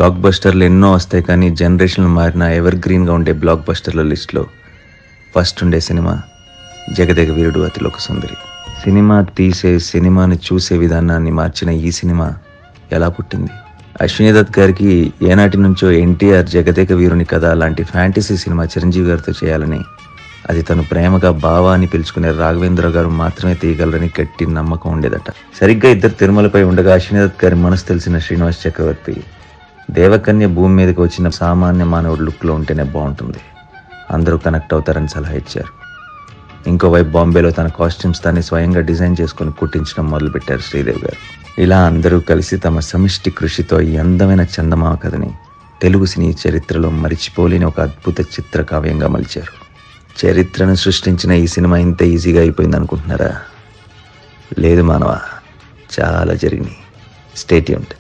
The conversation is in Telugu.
బ్లాక్ బస్టర్లు ఎన్నో వస్తాయి, కానీ జనరేషన్లు మారిన ఎవర్ గ్రీన్గా ఉండే బ్లాక్ బస్టర్ల లిస్ట్లో ఫస్ట్ ఉండే సినిమా జగదేక వీరుడు అతిలోక సుందరి. సినిమా తీసే, సినిమాని చూసే విధానాన్ని మార్చిన ఈ సినిమా ఎలా పుట్టింది? అశ్విని దత్ గారికి ఏనాటి నుంచో ఎన్టీఆర్ జగదేక వీరుని కథ లాంటి ఫ్యాంటసీ సినిమా చిరంజీవి గారితో చేయాలని, అది తను ప్రేమగా బావా అని పిలుచుకునే రాఘవేంద్ర గారు మాత్రమే తీయగలరని గట్టి నమ్మకం ఉండేదట. సరిగ్గా ఇద్దరు తిరుమలపై ఉండగా అశ్విని దత్ గారి మనసు తెలిసిన శ్రీనివాస్ చక్రవర్తి దేవకన్య భూమి మీదకి వచ్చిన సామాన్య మానవుడు లుక్లో ఉంటేనే బాగుంటుంది, అందరూ కనెక్ట్ అవుతారని సలహా ఇచ్చారు. ఇంకోవైపు బాంబేలో తన కాస్ట్యూమ్స్ తాన్ని స్వయంగా డిజైన్ చేసుకుని కుట్టించడం మొదలుపెట్టారు శ్రీదేవి గారు. ఇలా అందరూ కలిసి తమ సమిష్టి కృషితో ఈ అందమైన చందమామ కథని తెలుగు సినీ చరిత్రలో మరిచిపోలేని ఒక అద్భుత చిత్ర కావ్యంగా మలిచారు. చరిత్రను సృష్టించిన ఈ సినిమా ఇంత ఈజీగా అయిపోయింది అనుకుంటున్నారా? లేదు మానవా, చాలా జరిగినాయి. Stay tuned.